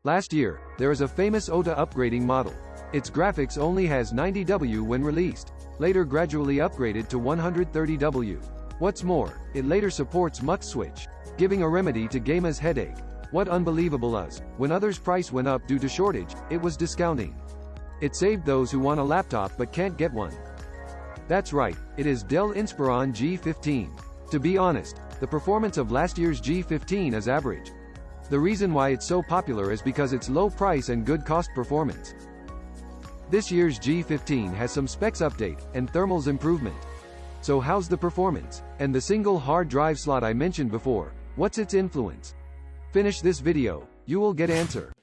Last year, there is a famous OTA upgrading model. Its graphics only has 90W when released, later gradually upgraded to 130W. What's more, it later supports mux switch, giving a remedy to gamers' headache. What unbelievable is, when others' price went up due to shortage, it was discounting. It saved those who want a laptop but can't get one. That's right, it is Dell Inspiron G15. To be honest, the performance of last year's G15 is average. The reason why it's so popular is because its low price and good cost performance. This year's G15 has some specs update, and thermals improvement. So how's the performance? And the single hard drive slot I mentioned before, what's its influence? Finish this video, you will get answer.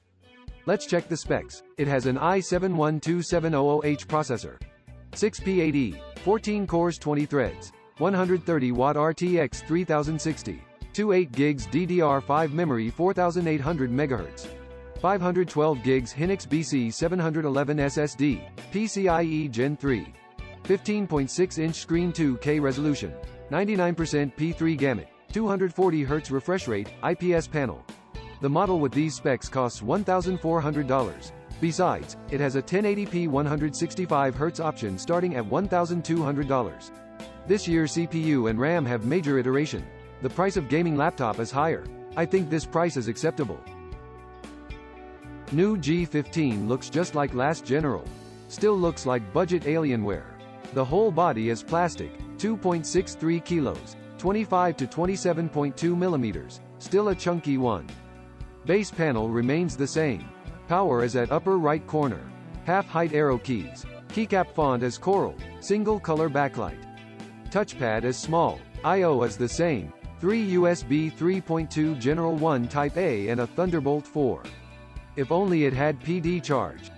Let's check the specs. It has an i7-12700H processor, 6P8E, 14 cores 20 threads, 130-watt RTX 3060, 28 gigs DDR5 memory 4800 MHz, 512 gigs Hynix BC 711 SSD, PCIe Gen 3, 15.6-inch screen 2K resolution, 99% P3 gamut, 240 Hz refresh rate, IPS panel. The model with these specs costs $1,400. Besides, it has a 1080p 165 Hz option starting at $1,200. This year's CPU and RAM have major iteration. The price of gaming laptop is higher. I think this price is acceptable. New G15 looks just like last general. Still looks like budget Alienware. The whole body is plastic, 2.63 kilos, 25 to 27.2 millimeters, still a chunky one. Base panel remains the same. Power is at upper right corner. Half-height arrow keys. Keycap font is coral, single color backlight. Touchpad is small. I/O is the same. 3 USB 3.2 General 1 Type A and a Thunderbolt 4. If only it had PD charge.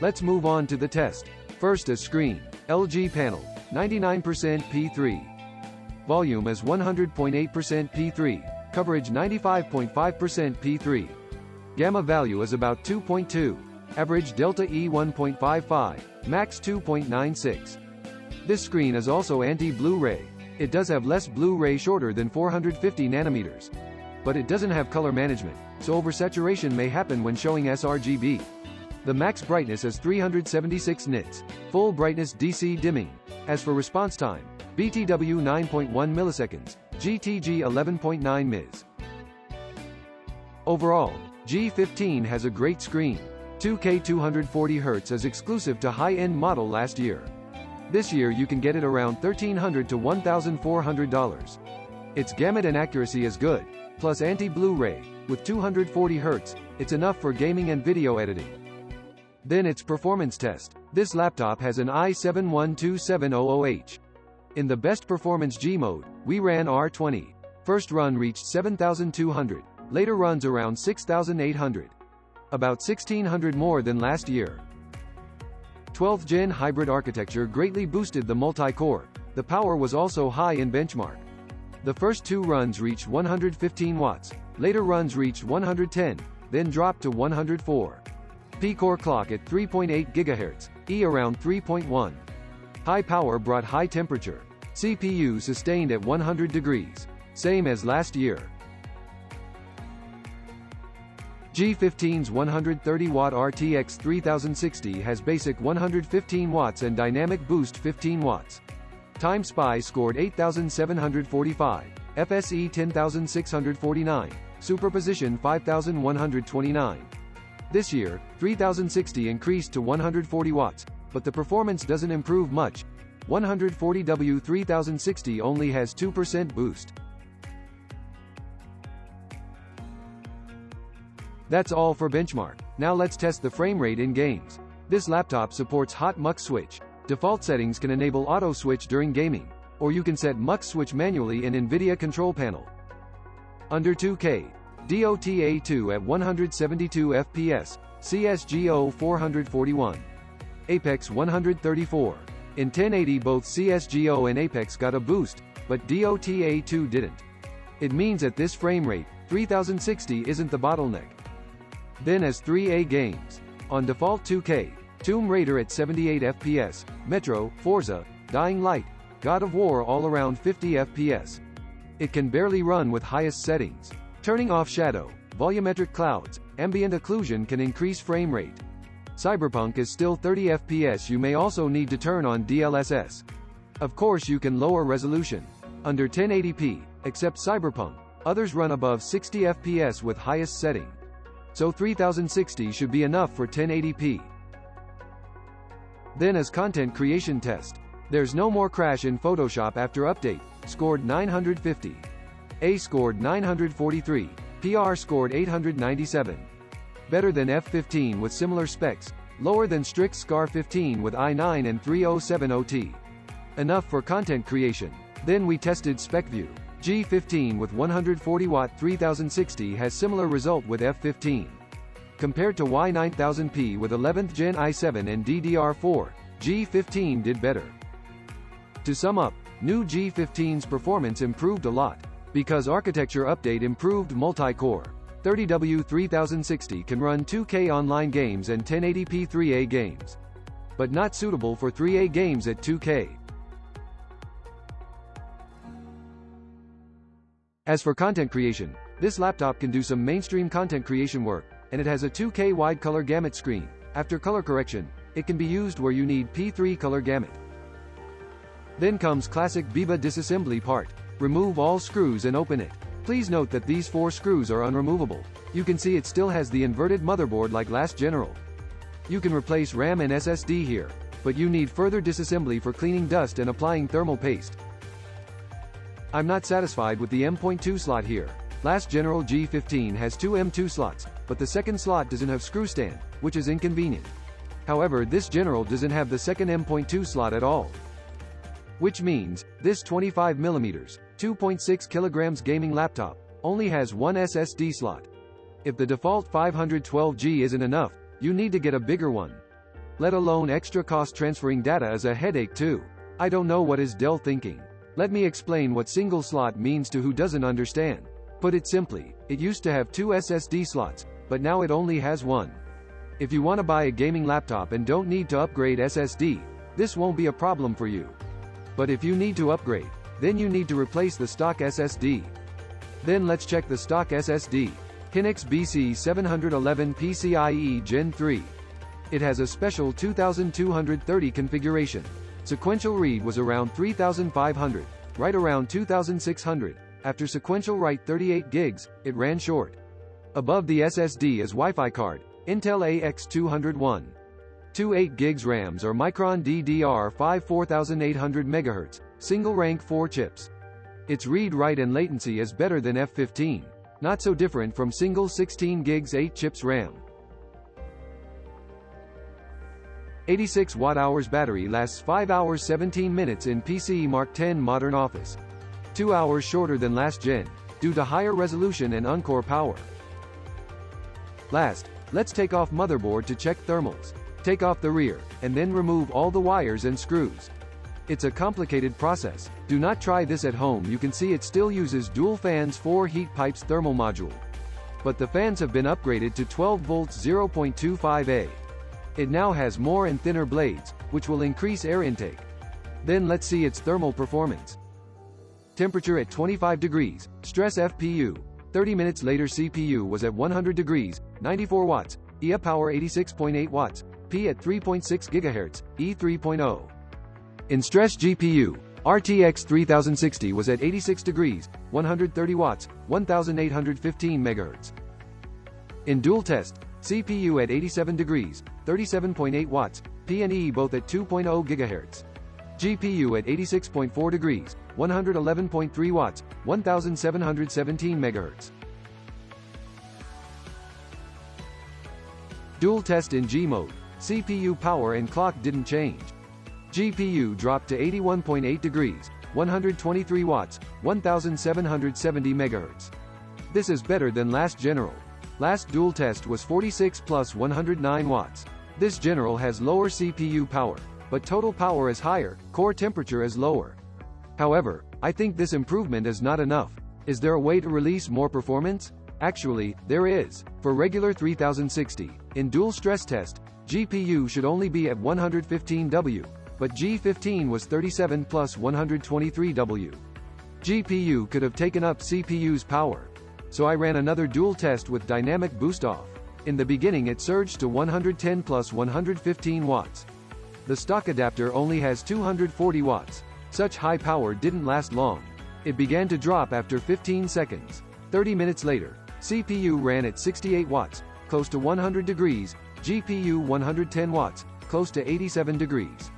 Let's move on to the test. First is screen. LG panel, 99% P3. Volume is 100.8% P3. Coverage 95.5% P3. Gamma value is about 2.2. Average delta E 1.55. Max 2.96. This screen is also anti-Blu-ray. It does have less Blu-ray shorter than 450 nanometers. But it doesn't have color management, so oversaturation may happen when showing sRGB. The max brightness is 376 nits. Full brightness DC dimming. As for response time, BTW 9.1 milliseconds. GTG 11.9 ms. Overall, G15 has a great screen. 2K 240Hz is exclusive to high-end model last year. This year you can get it around $1,300 to $1,400. Its gamut and accuracy is good, plus anti-Blu-ray, with 240Hz, it's enough for gaming and video editing. Then its performance test. This laptop has an i7-12700H. In the best performance G mode, we ran R20. First run reached 7,200, later runs around 6,800. About 1,600 more than last year. 12th gen hybrid architecture greatly boosted the multi-core. The power was also high in benchmark. The first two runs reached 115 watts, later runs reached 110, then dropped to 104. P-core clock at 3.8 GHz, E around 3.1. High power brought high temperature. CPU sustained at 100 degrees. Same as last year. G15's 130-watt RTX 3060 has basic 115 watts and dynamic boost 15 watts. Time Spy scored 8,745, FSE 10,649, Superposition 5,129. This year, 3060 increased to 140 watts, but the performance doesn't improve much. 140W 3060 only has 2% boost. That's all for benchmark. Now let's test the frame rate in games. This laptop supports hot mux switch. Default settings can enable auto switch during gaming, or you can set mux switch manually in NVIDIA control panel. Under 2K, DOTA2 at 172 FPS, CSGO 441, Apex 134. In 1080 both CSGO and Apex got a boost, but DOTA2 didn't. It means at this frame rate, 3060 isn't the bottleneck. Then as 3A games. On default 2K, Tomb Raider at 78 FPS, Metro, Forza, Dying Light, God of War all around 50 FPS. It can barely run with highest settings. Turning off Shadow, volumetric clouds, ambient occlusion can increase frame rate. Cyberpunk is still 30 FPS. You may also need to turn on DLSS. Of course you can lower resolution. Under 1080p, except Cyberpunk, others run above 60 FPS with highest setting. So 3060 should be enough for 1080p. Then as content creation test. There's no more crash in Photoshop after update. Scored 950. A scored 943. PR scored 897. Better than F15 with similar specs. Lower than strict SCAR 15 with i9 and 3070T. Enough for content creation. Then we tested SpecView. G15 with 140W 3060 has similar result with F15. Compared to Y9000P with 11th Gen i7 and DDR4, G15 did better. To sum up, new G15's performance improved a lot. Because architecture update improved multi-core. 30W 3060 can run 2K online games and 1080p 3A games. But not suitable for 3A games at 2K. As for content creation, this laptop can do some mainstream content creation work, and it has a 2K wide color gamut screen. After color correction, it can be used where you need P3 color gamut. Then comes classic BIBA disassembly part. Remove all screws and open it. Please note that these 4 screws are unremovable. You can see it still has the inverted motherboard like last general. You can replace RAM and SSD here, but you need further disassembly for cleaning dust and applying thermal paste. I'm not satisfied with the M.2 slot here. Last general G15 has 2 M.2 slots, but the second slot doesn't have screw stand, which is inconvenient. However, this general doesn't have the second M.2 slot at all. Which means, this 25mm, 2.6 kilograms gaming laptop, only has 1 SSD slot. If the default 512G isn't enough, you need to get a bigger one. Let alone extra cost transferring data is a headache too. I don't know what is Dell thinking. Let me explain what single slot means to who doesn't understand. Put it simply, it used to have 2 SSD slots, but now it only has 1. If you want to buy a gaming laptop and don't need to upgrade SSD, this won't be a problem for you. But if you need to upgrade, then you need to replace the stock SSD. Then let's check the stock SSD. Hynix BC711 PCIe Gen 3. It has a special 2230 configuration. Sequential read was around 3500, write around 2600. After sequential write 38 gigs, it ran short. Above the SSD is Wi-Fi card, Intel AX201. 8 gigs RAMs or Micron DDR5 4800 MHz, single rank 4 chips. Its read write and latency is better than F15. Not so different from single 16 gigs 8 chips RAM. 86 watt-hours battery lasts 5 hours 17 minutes in PCE Mark 10 Modern Office. 2 hours shorter than last gen, due to higher resolution and on-core power. Last, let's take off motherboard to check thermals. Take off the rear, and then remove all the wires and screws. It's a complicated process. Do not try this at home. You can see it still uses dual fans 4 heat pipes thermal module. But the fans have been upgraded to 12 volts 0.25A. It now has more and thinner blades, which will increase air intake. Then let's see its thermal performance. Temperature at 25 degrees, stress FPU. 30 minutes later CPU was at 100 degrees, 94 watts, IA power 86.8 watts, P at 3.6 GHz, E 3.0. In stress GPU, RTX 3060 was at 86 degrees, 130 watts, 1815 MHz. In dual test, CPU at 87 degrees, 37.8 watts, P and E both at 2.0 GHz. GPU at 86.4 degrees, 111.3 watts, 1717 MHz. Dual test in G mode, CPU power and clock didn't change. GPU dropped to 81.8 degrees, 123 watts, 1770 MHz. This is better than last general. Last dual test was 46 plus 109 watts. This general has lower CPU power, but total power is higher, core temperature is lower. However, I think this improvement is not enough. Is there a way to release more performance? Actually, there is. For regular 3060, in dual stress test, GPU should only be at 115W, but G15 was 37 plus 123W. GPU could have taken up CPU's power. so I ran another dual test with dynamic boost off. In the beginning it surged to 110 plus 115 watts. The stock adapter only has 240 watts. Such high power didn't last long. It began to drop after 15 seconds. 30 minutes later, CPU ran at 68 watts, close to 100 degrees, GPU 110 watts, close to 87 degrees.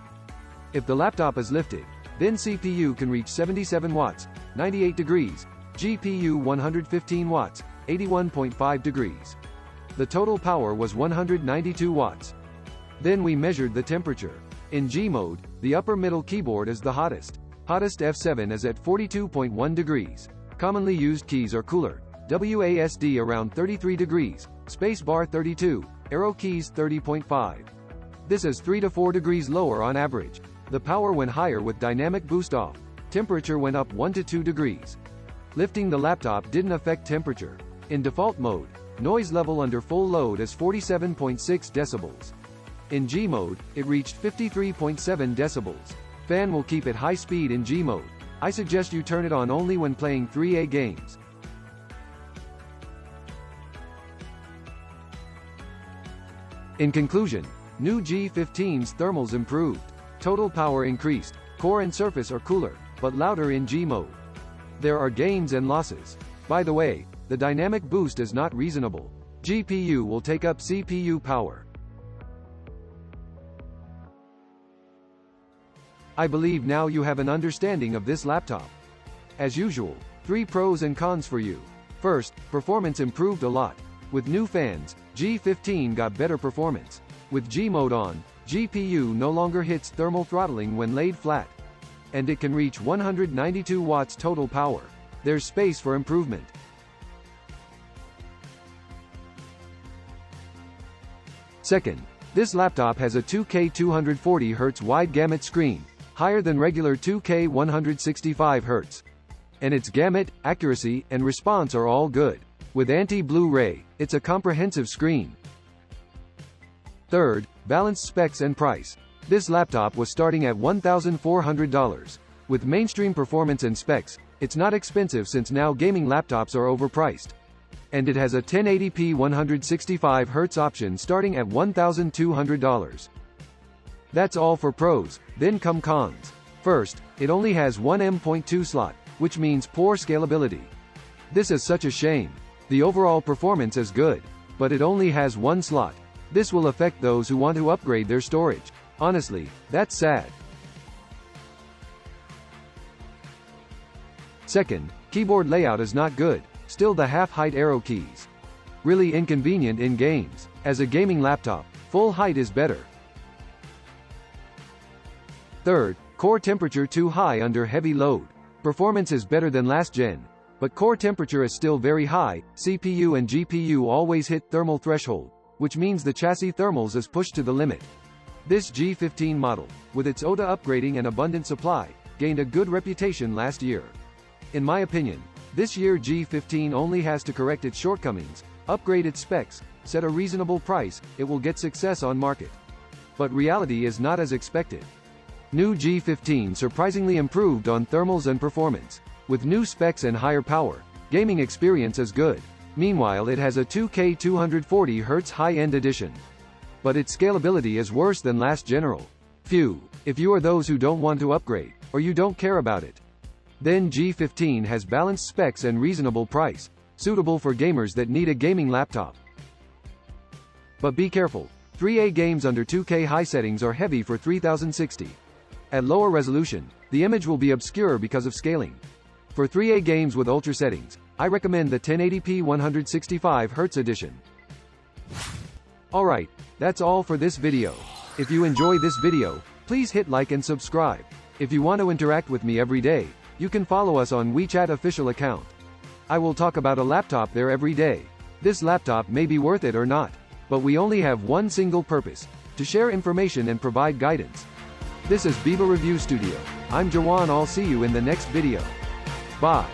If the laptop is lifted, then CPU can reach 77 watts, 98 degrees, GPU 115 watts, 81.5 degrees. The total power was 192 watts. Then we measured the temperature. In G mode, the upper middle keyboard is the hottest. Hottest F7 is at 42.1 degrees. Commonly used keys are cooler. WASD around 33 degrees, spacebar 32, arrow keys 30.5. This is 3 to 4 degrees lower on average. The power went higher with dynamic boost off. Temperature went up 1 to 2 degrees. Lifting the laptop didn't affect temperature. In default mode, noise level under full load is 47.6 decibels. In G mode, it reached 53.7 decibels. Fan will keep at high speed in G mode. I suggest you turn it on only when playing AAA games. In conclusion, new G15's thermals improved. Total power increased. Core and surface are cooler, but louder in G mode. There are gains and losses. By the way, the dynamic boost is not reasonable. GPU will take up CPU power. I believe now you have an understanding of this laptop. As usual, 3 pros and cons for you. First, performance improved a lot. With new fans, G15 got better performance. With G mode on, GPU no longer hits thermal throttling when laid flat. And it can reach 192 watts total power. There's space for improvement. Second, this laptop has a 2K 240Hz wide gamut screen, higher than regular 2K 165Hz. And its gamut, accuracy, and response are all good. With anti-Blu-ray, it's a comprehensive screen. Third, balanced specs and price. This laptop was starting at $1,400. With mainstream performance and specs, it's not expensive since now gaming laptops are overpriced. And it has a 1080p 165Hz option starting at $1,200. That's all for pros, then come cons. First, it only has one M.2 slot, which means poor scalability. This is such a shame. The overall performance is good, but it only has one slot. This will affect those who want to upgrade their storage. Honestly, that's sad. Second, keyboard layout is not good. Still the half-height arrow keys. Really inconvenient in games. As a gaming laptop, full height is better. Third, core temperature too high under heavy load. Performance is better than last gen, but core temperature is still very high. CPU and GPU always hit thermal threshold, which means the chassis thermals is pushed to the limit. This G15 model, with its OTA upgrading and abundant supply, gained a good reputation last year. In my opinion, this year G15 only has to correct its shortcomings, upgrade its specs, set a reasonable price, it will get success on market. But reality is not as expected. New G15 surprisingly improved on thermals and performance. With new specs and higher power, gaming experience is good. Meanwhile it has a 2K 240Hz high-end edition. But its scalability is worse than last general. Phew, if you are those who don't want to upgrade, or you don't care about it. Then G15 has balanced specs and reasonable price, suitable for gamers that need a gaming laptop. But be careful, AAA games under 2K high settings are heavy for 3060. At lower resolution, the image will be obscure because of scaling. For AAA games with ultra settings, I recommend the 1080p 165Hz edition. Alright, that's all for this video. If you enjoy this video, please hit like and subscribe. If you want to interact with me every day, you can follow us on WeChat official account. I will talk about a laptop there every day. This laptop may be worth it or not, but we only have one single purpose, to share information and provide guidance. This is BIBA Review Studio. I'm Jawan. I'll see you in the next video. Bye.